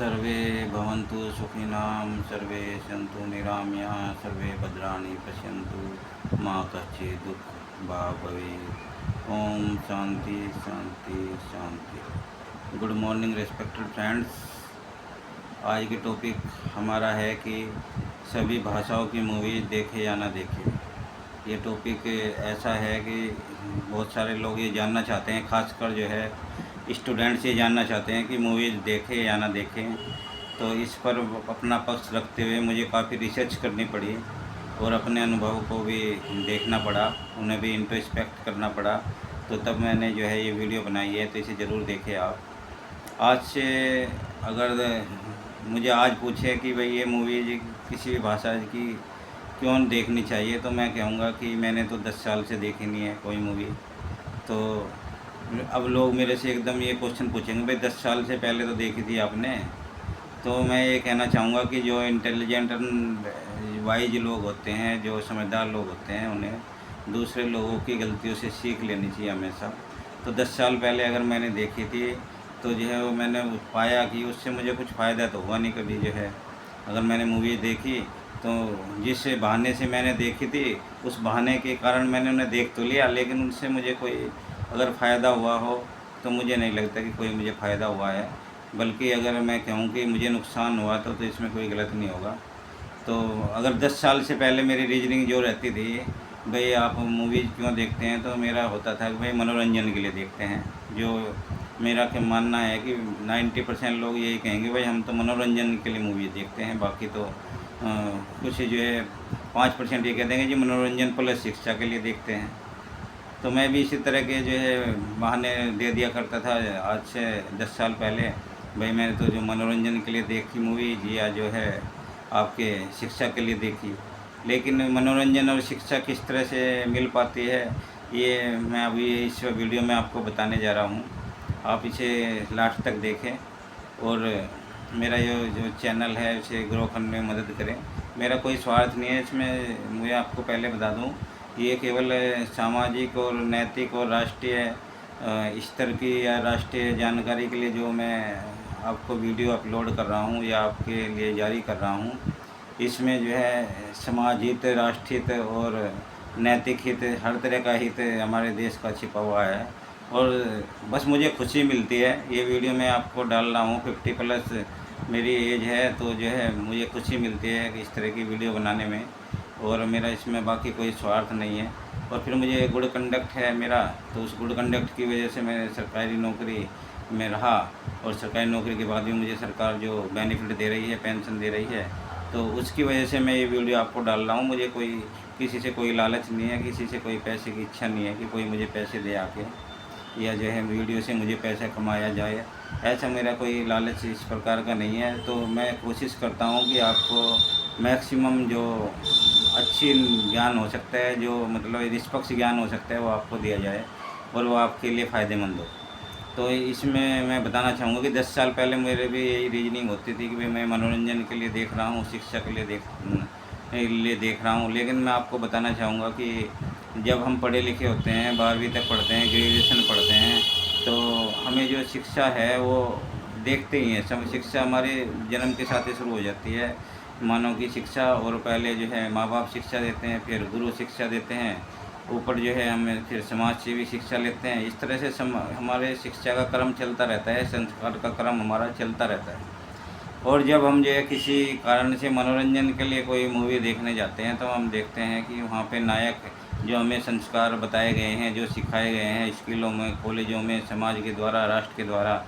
सर्वे भवन्तु सुखिनां सर्वे सन्तु निरामया सर्वे भद्राणि पश्यन्तु मा कश्चित् दुःखभाग् भवेत्। ओम शांति शांति शांति। Good morning respected friends. आज के टॉपिक हमारा है कि सभी भाषाओं की मूवीज़ देखे या ना देखे। ये टॉपिक ऐसा है कि बहुत सारे लोग ये जानना चाहते हैं, खासकर जो है स्टूडेंट्स ये जानना चाहते हैं कि मूवीज़ देखें या ना देखें। तो इस पर अपना पक्ष रखते हुए मुझे काफ़ी रिसर्च करनी पड़ी और अपने अनुभव को भी देखना पड़ा, उन्हें भी इंट्रोस्पेक्ट करना पड़ा। तो तब मैंने जो है ये वीडियो बनाई है, तो इसे ज़रूर देखें आप। आज से अगर मुझे आज पूछे कि भाई ये मूवी किसी भी भाषा की क्यों देखनी चाहिए, तो मैं कहूँगा कि मैंने तो 10 साल से देखी नहीं है कोई मूवी। तो अब लोग मेरे से एकदम ये क्वेश्चन पूछेंगे, भाई 10 साल से पहले तो देखी थी आपने। तो मैं ये कहना चाहूँगा कि जो इंटेलिजेंट वाइज लोग होते हैं, जो समझदार लोग होते हैं, उन्हें दूसरे लोगों की गलतियों से सीख लेनी चाहिए हमेशा। तो 10 साल पहले अगर मैंने देखी थी तो जो है वो मैंने पाया कि उससे मुझे कुछ फ़ायदा तो हुआ नहीं कभी। जो है अगर मैंने मूवी देखी तो जिस बहाने से मैंने देखी थी उस बहाने के कारण मैंने उन्हें देख तो लिया, लेकिन उनसे मुझे कोई अगर फ़ायदा हुआ हो तो मुझे नहीं लगता कि कोई मुझे फ़ायदा हुआ है। बल्कि अगर मैं कहूँ कि मुझे नुकसान हुआ तो इसमें कोई गलत नहीं होगा। तो अगर 10 साल से पहले मेरी रीजनिंग जो रहती थी, भाई आप मूवीज़ क्यों देखते हैं, तो मेरा होता था कि भाई मनोरंजन के लिए देखते हैं। जो मेरा क्या मानना है कि 90% लोग यही कहेंगे भाई हम तो मनोरंजन के लिए मूवी देखते हैं। बाकी तो कुछ जो है 5% ये कह देंगे जी मनोरंजन प्लस शिक्षा के लिए देखते हैं। तो मैं भी इसी तरह के जो है बहाने दे दिया करता था आज से 10 साल पहले। भाई मैंने तो जो मनोरंजन के लिए देखी मूवी या जो है आपके शिक्षा के लिए देखी। लेकिन मनोरंजन और शिक्षा किस तरह से मिल पाती है, ये मैं अभी इस वीडियो में आपको बताने जा रहा हूँ। आप इसे लास्ट तक देखें और मेरा जो चैनल है उसे ग्रो करने में मदद करें। मेरा कोई स्वार्थ नहीं है इसमें। मुझे आपको पहले बता दूं, ये केवल सामाजिक और नैतिक और राष्ट्रीय स्तर की या राष्ट्रीय जानकारी के लिए जो मैं आपको वीडियो अपलोड कर रहा हूँ या आपके लिए जारी कर रहा हूँ, इसमें जो है समाज हित, राष्ट्र हित और नैतिक हित, हर तरह का हित हमारे देश का छिपा हुआ है। और बस मुझे खुशी मिलती है, ये वीडियो मैं आपको डाल रहा हूँ 50+ मेरी एज है, तो जो है मुझे खुशी मिलती है कि इस तरह की वीडियो बनाने में। और मेरा इसमें बाकी कोई स्वार्थ नहीं है। और फिर मुझे गुड कंडक्ट है मेरा, तो उस गुड कंडक्ट की वजह से मैं सरकारी नौकरी में रहा। और सरकारी नौकरी के बाद भी मुझे सरकार जो बेनिफिट दे रही है, पेंशन दे रही है, तो उसकी वजह से मैं ये वीडियो आपको डाल रहा हूँ। मुझे कोई किसी से कोई लालच नहीं है, किसी से कोई पैसे की इच्छा नहीं है कि कोई मुझे पैसे दे आके, या जो है वीडियो से मुझे पैसा कमाया जाए, ऐसा मेरा कोई लालच इस प्रकार का नहीं है। तो मैं कोशिश करता हूँ कि आपको मैक्सिमम जो अच्छी ज्ञान हो सकता है, जो मतलब निष्पक्ष ज्ञान हो सकता है, वो आपको दिया जाए और वो आपके लिए फ़ायदेमंद हो। तो इसमें मैं बताना चाहूँगा कि 10 साल पहले मेरे भी यही रीजनिंग होती थी कि भाई मैं मनोरंजन के लिए देख रहा हूँ, शिक्षा के लिए देख रहा हूँ। लेकिन मैं आपको बताना चाहूँगा कि जब हम पढ़े लिखे होते हैं, 12वीं तक पढ़ते हैं, ग्रेजुएशन पढ़ते हैं, तो हमें जो शिक्षा है वो देखते ही हैं। सब शिक्षा हमारे जन्म के साथ ही शुरू हो जाती है, मानव की शिक्षा। और पहले जो है माँ बाप शिक्षा देते हैं, फिर गुरु शिक्षा देते हैं, ऊपर जो है हमें फिर समाज से भी शिक्षा लेते हैं। इस तरह से हमारे शिक्षा का क्रम चलता रहता है, संस्कार का क्रम हमारा चलता रहता है। और जब हम जो है किसी कारण से मनोरंजन के लिए कोई मूवी देखने जाते हैं, तो हम देखते हैं कि वहाँ पे नायक जो हमें संस्कार बताए गए हैं, जो सिखाए गए हैं स्कूलों में, कॉलेजों में, समाज के द्वारा, राष्ट्र के द्वारा,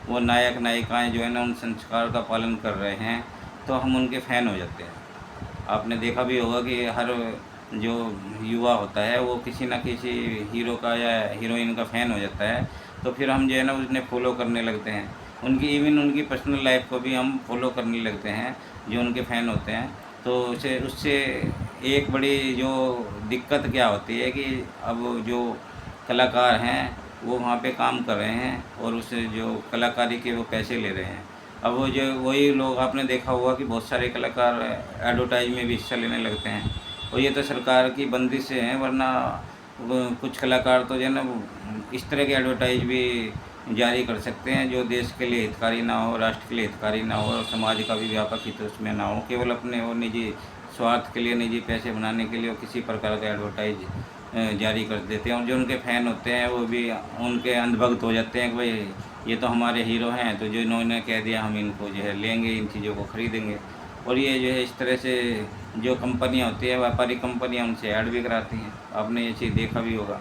वो नायक नायिकाएँ जो है ना उन संस्कार का पालन कर रहे हैं, तो हम उनके फ़ैन हो जाते हैं। आपने देखा भी होगा कि हर जो युवा होता है वो किसी न किसी हीरो का या हीरोइन का फ़ैन हो जाता है। तो फिर हम जो है ना उन्हें फॉलो करने लगते हैं, उनकी इवन उनकी पर्सनल लाइफ को भी हम फॉलो करने लगते हैं, जो उनके फ़ैन होते हैं। तो उसे उससे एक बड़ी जो दिक्कत क्या होती है कि अब जो कलाकार हैं वो वहाँ पे काम कर रहे हैं और उस जो कलाकारी के वो पैसे ले रहे हैं। अब वो जो वही लोग, आपने देखा होगा कि बहुत सारे कलाकार एडवर्टाइज में भी हिस्सा लेने लगते हैं। और ये तो सरकार की बंदिश है, वरना कुछ कलाकार तो जो है ना इस तरह के एडवर्टाइज भी जारी कर सकते हैं जो देश के लिए हितकारी ना हो, राष्ट्र के लिए हितकारी ना हो और समाज का भी व्यापक हित उसमें ना हो, केवल अपने और निजी स्वार्थ के लिए, निजी पैसे बनाने के लिए वो किसी प्रकार का एडवर्टाइज जारी कर देते हैं। और जो उनके फ़ैन होते हैं वो भी उनके अंधभक्त हो जाते हैं कि भाई ये तो हमारे हीरो हैं, तो जो इन्होंने कह दिया हम इनको जो है लेंगे, इन चीज़ों को ख़रीदेंगे। और ये जो है इस तरह से जो कंपनियाँ होती है, व्यापारिक कंपनियाँ, उनसे ऐड भी कराती हैं। आपने ये चीज़ देखा भी होगा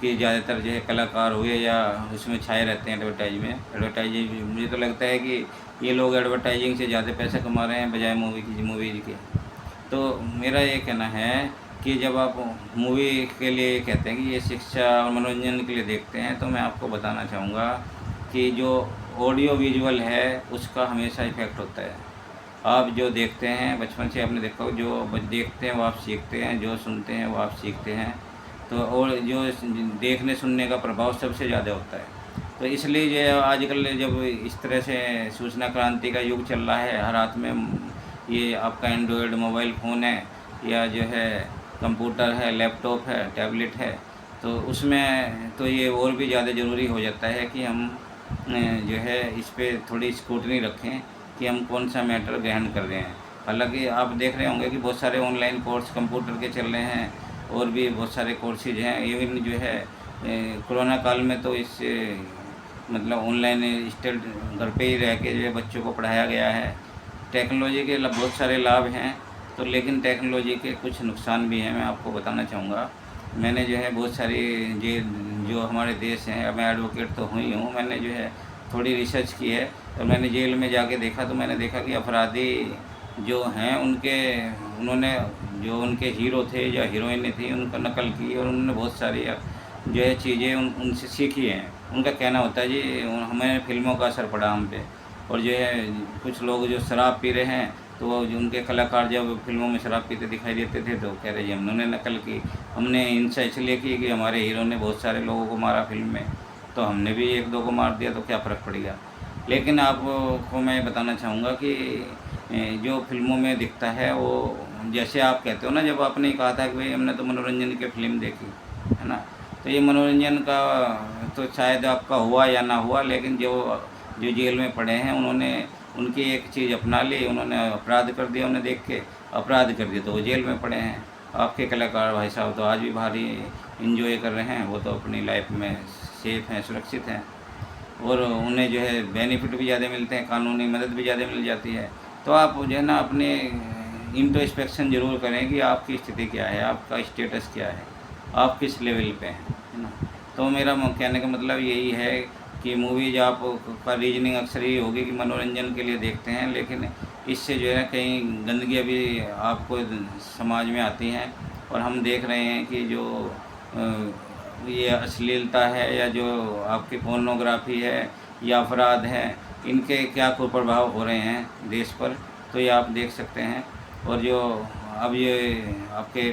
कि ज़्यादातर जो है कलाकार हुए या उसमें छाए रहते हैं एडवर्टाइजिंग। मुझे तो लगता है कि ये लोग एडवर्टाइजिंग से ज़्यादा पैसा कमा रहे हैं बजाय मूवीज़ के। तो मेरा ये कहना है कि जब आप मूवी के लिए कहते हैं कि ये शिक्षा और मनोरंजन के लिए देखते हैं, तो मैं आपको बताना चाहूँगा कि जो ऑडियो विजुअल है उसका हमेशा इफ़ेक्ट होता है। आप जो देखते हैं बचपन से आपने देखा होगा, जो देखते हैं वो आप सीखते हैं, जो सुनते हैं वो आप सीखते हैं। तो और जो देखने सुनने का प्रभाव सबसे ज़्यादा होता है। तो इसलिए जो आजकल जब इस तरह से सूचना क्रांति का युग चल रहा है, हर हाथ में ये आपका एंड्रॉयड मोबाइल फ़ोन है या जो है कंप्यूटर है, लैपटॉप है, टैबलेट है, तो उसमें तो ये और भी ज़्यादा ज़रूरी हो जाता है कि हम जो है इस पे थोड़ी स्क्रूटनी रखें कि हम कौन सा मैटर ग्रहण कर रहे हैं। हालांकि आप देख रहे होंगे कि बहुत सारे ऑनलाइन कोर्स कंप्यूटर के चल रहे हैं और भी बहुत सारे कोर्सेज हैं। इवन जो है कोरोना काल में तो इससे मतलब ऑनलाइन स्टडी घर पे ही रह के जो है बच्चों को पढ़ाया गया है। टेक्नोलॉजी के बहुत सारे लाभ हैं, तो लेकिन टेक्नोलॉजी के कुछ नुकसान भी हैं, मैं आपको बताना चाहूँगा। मैंने जो है बहुत सारी जो हमारे देश हैं, अब मैं एडवोकेट तो हुई हूँ, मैंने जो है थोड़ी रिसर्च की है और मैंने जेल में जाके देखा, तो मैंने देखा कि अपराधी जो हैं उन्होंने जो उनके हीरो थे या हीरोइनें थी उनका नकल की और उन्होंने बहुत सारी जो है चीज़ें उनसे सीखी हैं। उनका कहना होता है जी हमें फ़िल्मों का असर पड़ा हम पे। और जो है कुछ लोग जो शराब पी रहे हैं, तो जो उनके कलाकार जब फ़िल्मों में शराब पीते दिखाई देते थे तो कह रहे जी हमने नकल की, हमने हिंसा इसलिए की कि हमारे हीरो ने बहुत सारे लोगों को मारा फ़िल्म में, तो हमने भी 1-2 को मार दिया, तो क्या फ़र्क पड़ गया। लेकिन आपको मैं बताना चाहूँगा कि जो फ़िल्मों में दिखता है वो जैसे आप कहते हो ना, जब आपने कहा था कि भाई हमने तो मनोरंजन की फ़िल्म देखी, है ना? तो ये मनोरंजन का तो शायद आपका हुआ या ना हुआ, लेकिन जो जेल में पड़े हैं उन्होंने उनकी एक चीज़ अपना ली, उन्होंने अपराध कर दिया, उन्हें देख के अपराध कर दिया तो वो जेल में पड़े हैं। आपके कलाकार भाई साहब तो आज भी भारी इंजॉय कर रहे हैं, वो तो अपनी लाइफ में सेफ हैं, सुरक्षित हैं और उन्हें जो है बेनिफिट भी ज़्यादा मिलते हैं, कानूनी मदद भी ज़्यादा मिल जाती है। तो आप जो है ना अपने इंट्रोस्पेक्शन ज़रूर करें कि आपकी स्थिति क्या है, आपका स्टेटस क्या है, आप किस लेवल पे हैं, है ना? तो मेरा कहने का मतलब यही है कि मूवीज़ आप का रीजनिंग अक्सर ये होगी कि मनोरंजन के लिए देखते हैं, लेकिन इससे जो है कई गंदगियाँ भी आपको समाज में आती हैं। और हम देख रहे हैं कि जो ये अश्लीलता है या जो आपकी पोर्नोग्राफी है या अपराध है, इनके क्या कुप्रभाव हो रहे हैं देश पर, तो ये आप देख सकते हैं। और जो अब ये आपके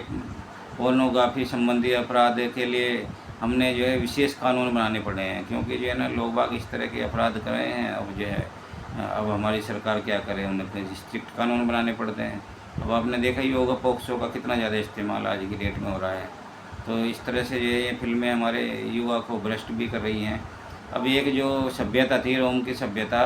पोर्नोग्राफी संबंधी अपराध के लिए हमने जो है विशेष कानून बनाने पड़े हैं, क्योंकि जो है ना लोग बाग इस तरह के अपराध कर रहे हैं। अब जो है अब हमारी सरकार क्या करे, उन्हें स्ट्रिक्ट कानून बनाने पड़ते हैं। अब आपने देखा ही होगा पोक्सो का कितना ज़्यादा इस्तेमाल आज की डेट में हो रहा है। तो इस तरह से ये फिल्में हमारे युवा को भ्रष्ट भी कर रही हैं। अब एक जो सभ्यता थी रोम की सभ्यता,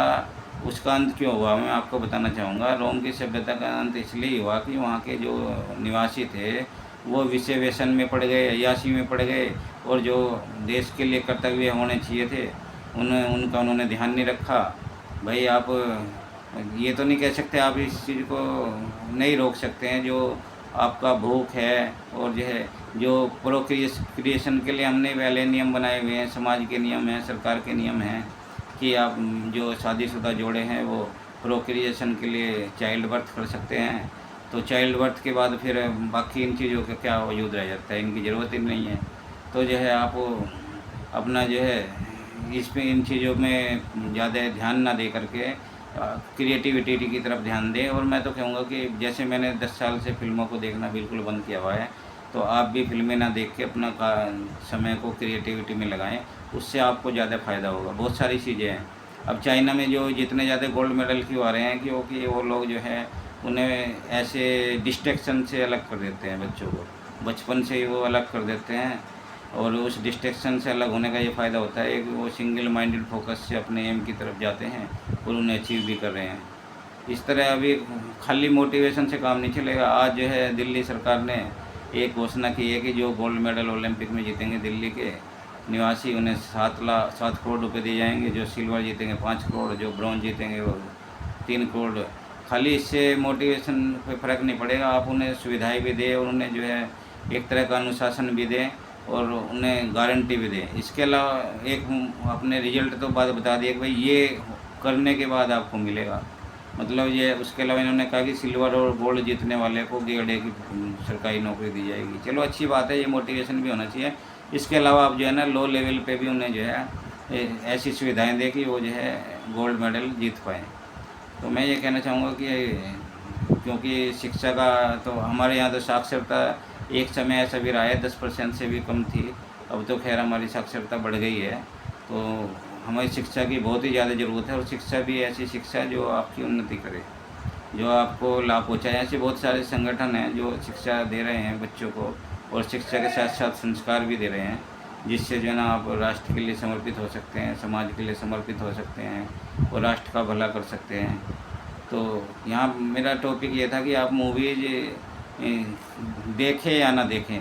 उसका अंत क्यों हुआ मैं आपको बताना चाहूँगा। रोम की सभ्यता का अंत इसलिए हुआ कि वहाँ के जो निवासी थे वो विषय व्यसन में पड़ गए, अय्याशी में पड़ गए और जो देश के लिए कर्तव्य होने चाहिए थे उनका उन्होंने ध्यान नहीं रखा। भाई आप ये तो नहीं कह सकते, आप इस चीज़ को नहीं रोक सकते हैं जो आपका भूख है और जो है जो प्रोक्रिएशन के लिए हमने पहले नियम बनाए हुए हैं, समाज के नियम हैं, सरकार के नियम हैं कि आप जो शादीशुदा जोड़े हैं वो प्रोक्रिएशन के लिए चाइल्ड बर्थ कर सकते हैं। तो चाइल्ड बर्थ के बाद फिर बाकी इन चीज़ों का क्या वजूद रह जाता है, इनकी ज़रूरत ही नहीं है। तो जो है आप अपना जो है इसमें इन चीज़ों में ज़्यादा ध्यान ना दे करके क्रिएटिविटी की तरफ ध्यान दें। और मैं तो कहूँगा कि जैसे मैंने 10 साल से फ़िल्मों को देखना बिल्कुल बंद किया हुआ है, तो आप भी फिल्में ना देख के अपना समय को क्रिएटिविटी में लगाएं, उससे आपको ज़्यादा फ़ायदा होगा। बहुत सारी चीज़ें हैं। अब चाइना में जो जितने ज़्यादा गोल्ड मेडल क्यों आ रहे हैं, क्योंकि वो लोग जो है उन्हें ऐसे डिस्ट्रैक्शन से अलग कर देते हैं बच्चों को, बचपन से ही वो अलग कर देते हैं और उस डिस्ट्रैक्शन से अलग होने का ये फ़ायदा होता है कि वो सिंगल माइंडेड फोकस से अपने एम की तरफ जाते हैं और उन्हें अचीव भी कर रहे हैं। इस तरह अभी खाली मोटिवेशन से काम नहीं चलेगा। आज जो है दिल्ली सरकार ने एक घोषणा की है कि जो गोल्ड मेडल ओलंपिक में जीतेंगे दिल्ली के निवासी, उन्हें 7 करोड़ रुपए दिए जाएंगे। जो सिल्वर जीतेंगे 5 करोड़, जो ब्रॉन्ज जीतेंगे वो 3 करोड़। खाली इससे मोटिवेशन पे फ़र्क नहीं पड़ेगा, आप उन्हें सुविधाएं भी दें और उन्हें जो है एक तरह का अनुशासन भी दें और उन्हें गारंटी भी दें। इसके अलावा एक अपने रिजल्ट तो बात बता दिए कि भाई ये करने के बाद आपको मिलेगा, मतलब ये। उसके अलावा इन्होंने कहा कि सिल्वर और गोल्ड जीतने वाले को ग्रेड ए की सरकारी नौकरी दी जाएगी। चलो अच्छी बात है, ये मोटिवेशन भी होना चाहिए। इसके अलावा आप जो है ना लो लेवल पे भी उन्हें जो है ऐसी सुविधाएं दें कि वो जो है गोल्ड मेडल जीत पाएँ। तो मैं ये कहना चाहूँगा कि क्योंकि शिक्षा का तो हमारे यहाँ तो साक्षरता एक समय ऐसा भी रहा है 10% से भी कम थी, अब तो खैर हमारी साक्षरता बढ़ गई है। तो हमारी शिक्षा की बहुत ही ज़्यादा ज़रूरत है, और शिक्षा भी ऐसी शिक्षा जो आपकी उन्नति करे, जो आपको लाभ पहुँचाए। ऐसे बहुत सारे संगठन हैं जो शिक्षा दे रहे हैं बच्चों को, और शिक्षा के साथ साथ संस्कार भी दे रहे हैं, जिससे जो है ना आप राष्ट्र के लिए समर्पित हो सकते हैं, समाज के लिए समर्पित हो सकते हैं और राष्ट्र का भला कर सकते हैं। तो यहाँ मेरा टॉपिक ये था कि आप मूवीज देखें या ना देखें।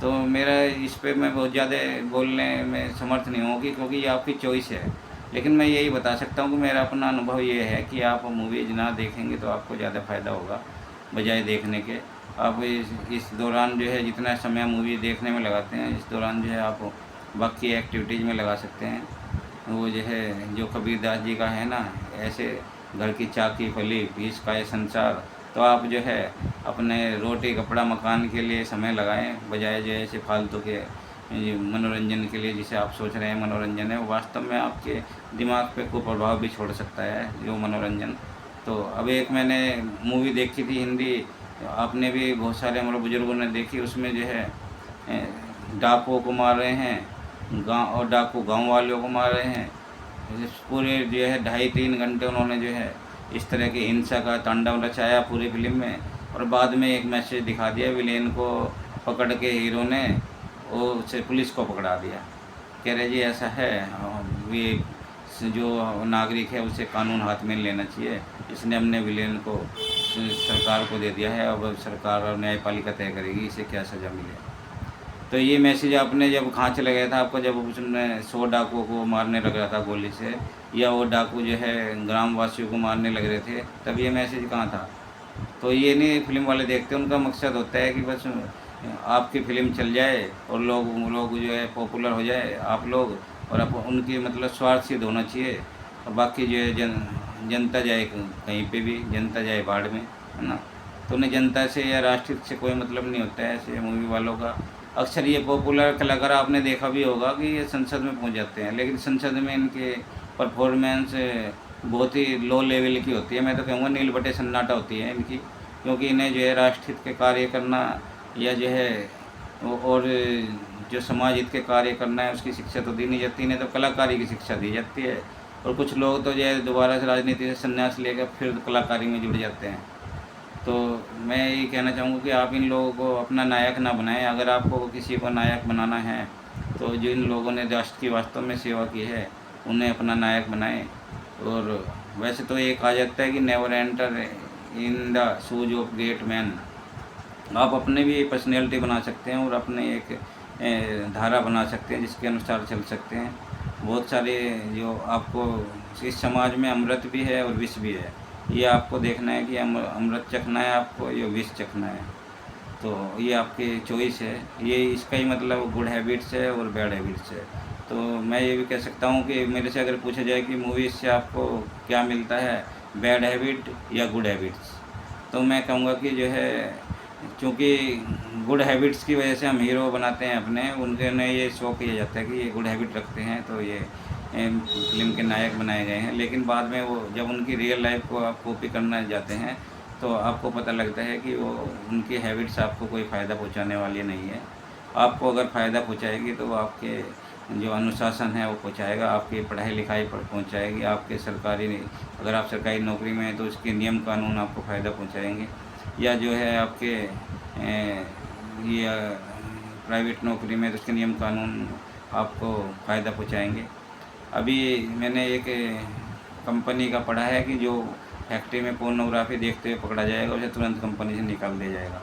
तो मेरा इस पे मैं बहुत ज़्यादा बोलने में समर्थ नहीं होगी, क्योंकि ये आपकी चॉइस है। लेकिन मैं यही बता सकता हूँ कि मेरा अपना अनुभव ये है कि आप मूवीज ना देखेंगे तो आपको ज़्यादा फ़ायदा होगा बजाय देखने के। आप इस दौरान जो है जितना समय मूवी देखने में लगाते हैं, इस दौरान जो है आप बाकी एक्टिविटीज़ में लगा सकते हैं। वो जो है जो कबीरदास जी का है ना, ऐसे घर की चाकी फली बीस का ये संसार। तो आप जो है अपने रोटी कपड़ा मकान के लिए समय लगाएं, बजाय जो है ऐसे फालतू के मनोरंजन के लिए जिसे आप सोच रहे हैं मनोरंजन है, वो वास्तव में आपके दिमाग पे को प्रभाव भी छोड़ सकता है जो मनोरंजन। तो अब एक मैंने मूवी देखी थी हिंदी, आपने भी बहुत सारे हमारे बुजुर्गों ने देखी। उसमें जो है डाकुओं को मार रहे हैं गाँव, और डाकू गाँव वालों को मार रहे हैं। पूरे जो है 2.5-3 घंटे उन्होंने जो है इस तरह की हिंसा का तांडव रचाया पूरी फिल्म में, और बाद में एक मैसेज दिखा दिया विलेन को पकड़ के हीरो ने वो उसे पुलिस को पकड़ा दिया। कह रहे जी ऐसा है, ये जो नागरिक है उसे कानून हाथ में लेना चाहिए, इसने हमने विलेन को सरकार को दे दिया है, अब सरकार और न्यायपालिका तय करेगी इसे क्या सज़ा मिले। तो ये मैसेज आपने जब कहाँ चला गया था आपको, जब उसने 100 डाकुओं को मारने लग रहा था गोली से, या वो डाकू जो है ग्रामवासियों को मारने लग रहे थे, तब ये मैसेज कहाँ था। तो ये नहीं फिल्म वाले देखते, उनका मकसद होता है कि बस आपकी फ़िल्म चल जाए और लोग जो है पॉपुलर हो जाए आप लोग, और आप उनकी मतलब स्वार्थ सिद्ध होना चाहिए, और बाकी जो है जनता जाए कहीं पे भी, जनता जाए बाढ़ में, है ना। तो उन्हें जनता से या राष्ट्र से कोई मतलब नहीं होता है ऐसे मूवी वालों का। अक्सर ये पॉपुलर कलाकार आपने देखा भी होगा कि ये संसद में पहुंच जाते हैं, लेकिन संसद में इनके परफॉर्मेंस बहुत ही लो लेवल की होती है। मैं तो कहूँगा नील बटे सन्नाटा होती है इनकी, क्योंकि इन्हें जो है राष्ट्र हित के कार्य करना या जो है और जो समाज हित के कार्य करना है उसकी शिक्षा तो दी नहीं जाती, इन्हें तो कलाकारी की शिक्षा दी जाती है। और कुछ लोग तो जो है दोबारा से राजनीति से संन्यास लेकर फिर कलाकारी में जुड़ जाते हैं। तो मैं यही कहना चाहूँगा कि आप इन लोगों को अपना नायक ना बनाएं। अगर आपको किसी को नायक बनाना है तो जिन लोगों ने राष्ट्र की वास्तव में सेवा की है उन्हें अपना नायक बनाएं। और वैसे तो ये कहा जाता है कि never enter in the shoes of great man. आप अपने भी पर्सनैलिटी बना सकते हैं और अपने एक धारा बना सकते हैं जिसके अनुसार चल सकते हैं। बहुत सारे जो आपको इस समाज में अमृत भी है और विष भी है, ये आपको देखना है कि अमृत चखना है आपको या विष चखना है। तो ये आपकी चॉइस है, ये इसका ही मतलब गुड हैबिट्स है और बैड हैबिट्स है। तो मैं ये भी कह सकता हूँ कि मेरे से अगर पूछा जाए कि मूवीज़ से आपको क्या मिलता है, बैड हैबिट या गुड हैबिट्स, तो मैं कहूँगा कि जो है क्योंकि गुड हैबिट्स की वजह से हम हीरो बनाते हैं अपने, उनके ने ये शो किया जाता है कि ये गुड हैबिट रखते हैं तो ये फिल्म के नायक बनाए गए हैं। लेकिन बाद में वो जब उनकी रियल लाइफ को आप कॉपी करना जाते हैं तो आपको पता लगता है कि वो उनकी हैबिट्स आपको कोई फ़ायदा पहुंचाने वाली नहीं है। आपको अगर फ़ायदा पहुंचाएगी तो वो आपके जो अनुशासन है वो पहुंचाएगा, आपकी पढ़ाई लिखाई पर पहुंचाएगी, आपके सरकारी अगर आप सरकारी नौकरी में हैं तो उसके नियम कानून आपको फ़ायदा पहुँचाएँगे, या जो है आपके ये प्राइवेट नौकरी में, तो उसके नियम कानून आपको फ़ायदा पहुँचाएँगे। अभी मैंने एक कंपनी का पढ़ा है कि जो फैक्ट्री में पोर्नोग्राफी देखते हुए पकड़ा जाएगा, उसे तुरंत कंपनी से निकाल दिया जाएगा।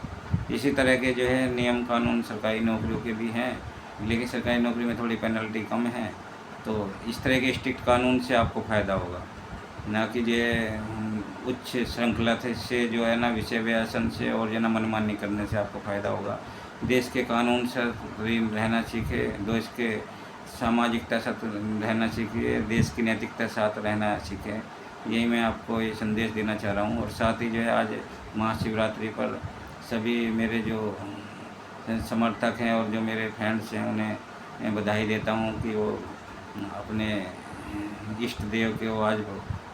इसी तरह के जो है नियम कानून सरकारी नौकरियों के भी हैं, लेकिन सरकारी नौकरी में थोड़ी पेनल्टी कम है। तो इस तरह के स्ट्रिक्ट कानून से आपको फ़ायदा होगा, ना कि जो उच्च श्रृंखला से जो है ना विषय व्यसन से और जो ना मनमानी करने से आपको फ़ायदा होगा। देश के कानून से रहना सीखे, देश के सामाजिकता साथ रहना सीखिए, देश की नैतिकता साथ रहना सीखें। यही मैं आपको ये संदेश देना चाह रहा हूँ। और साथ ही जो है आज महाशिवरात्रि पर सभी मेरे जो समर्थक हैं और जो मेरे फ्रेंड्स हैं उन्हें मैं बधाई देता हूँ कि वो अपने इष्ट देव के वो आज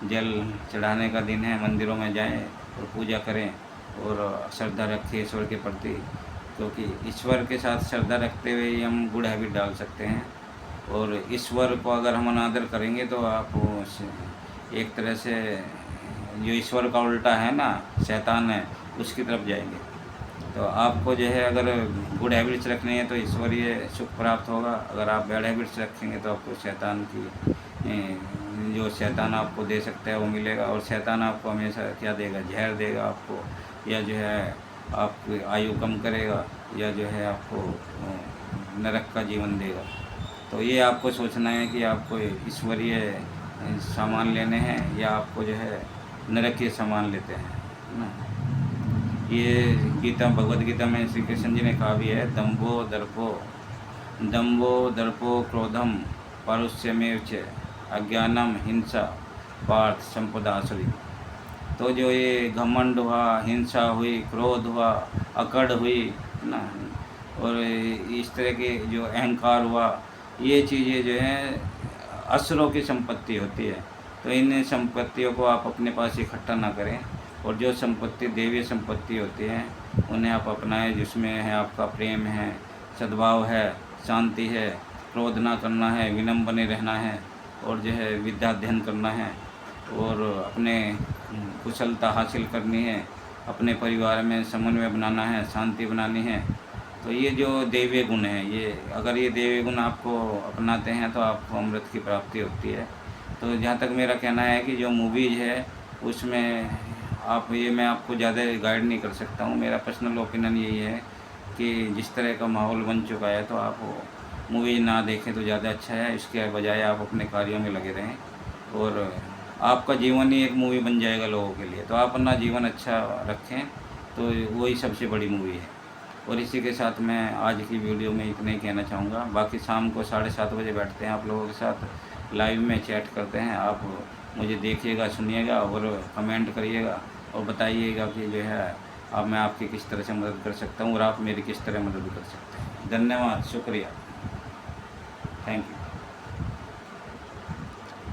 जल चढ़ाने का दिन है, मंदिरों में जाएं और पूजा करें और श्रद्धा रखें ईश्वर के प्रति, क्योंकि ईश्वर के साथ श्रद्धा रखते हुए ही हम गुड हैबिट डाल सकते हैं। और ईश्वर को अगर हम अनादर करेंगे तो आप एक तरह से जो ईश्वर का उल्टा है ना, शैतान है, उसकी तरफ जाएंगे। तो आपको जो है अगर गुड हैबिट्स रखनी है तो ईश्वरीय सुख प्राप्त होगा। अगर आप बैड हैबिट्स रखेंगे तो आपको शैतान की जो शैतान आपको दे सकता है वो मिलेगा। और शैतान आपको हमेशा क्या देगा, जहर देगा आपको, या जो है आपकी आयु कम करेगा, या जो है आपको नरक का जीवन देगा। तो ये आपको सोचना है कि आपको ईश्वरीय सामान लेने हैं या आपको जो है नरकीय सामान लेते हैं ना। ये गीता, भगवद गीता में श्री कृष्ण जी ने कहा भी है, दम्भो दर्पो क्रोधम पारुष्यमेव च अज्ञानम हिंसा पार्थ संपदासुरी। तो जो ये घमंड हुआ, हिंसा हुई, क्रोध हुआ, अकड़ हुई ना, और इस तरह के जो अहंकार हुआ, ये चीज़ें जो हैं असुरों की संपत्ति होती है। तो इन संपत्तियों को आप अपने पास इकट्ठा ना करें, और जो संपत्ति देवीय संपत्ति होती हैं उन्हें आप अपनाएं, जिसमें है आपका प्रेम है, सद्भाव है, शांति है, क्रोध ना करना है, विनम्र बने रहना है, और जो है विद्या अध्ययन करना है, और अपने कुशलता हासिल करनी है, अपने परिवार में समन्वय बनाना है, शांति बनानी है। तो ये जो दैवीय गुण है, ये अगर ये दैवीय गुण आपको अपनाते हैं तो आपको अमृत की प्राप्ति होती है। तो जहाँ तक मेरा कहना है कि जो मूवीज़ है उसमें आप ये मैं आपको ज़्यादा गाइड नहीं कर सकता हूँ। मेरा पर्सनल ओपिनियन यही है कि जिस तरह का माहौल बन चुका है तो आप मूवी ना देखें तो ज़्यादा अच्छा है। इसके बजाय आप अपने कार्यों में लगे रहें, और आपका जीवन ही एक मूवी बन जाएगा लोगों के लिए। तो आप अपना जीवन अच्छा रखें, तो वही सबसे बड़ी मूवी है। और इसी के साथ मैं आज की वीडियो में इतना ही कहना चाहूँगा। बाकी शाम को 7:30 बजे बैठते हैं आप लोगों के साथ, लाइव में चैट करते हैं। आप मुझे देखिएगा, सुनिएगा और कमेंट करिएगा और बताइएगा कि जो है अब मैं आपकी किस तरह से मदद कर सकता हूँ और आप मेरी किस तरह मदद कर सकते हैं। धन्यवाद, शुक्रिया, थैंक यू।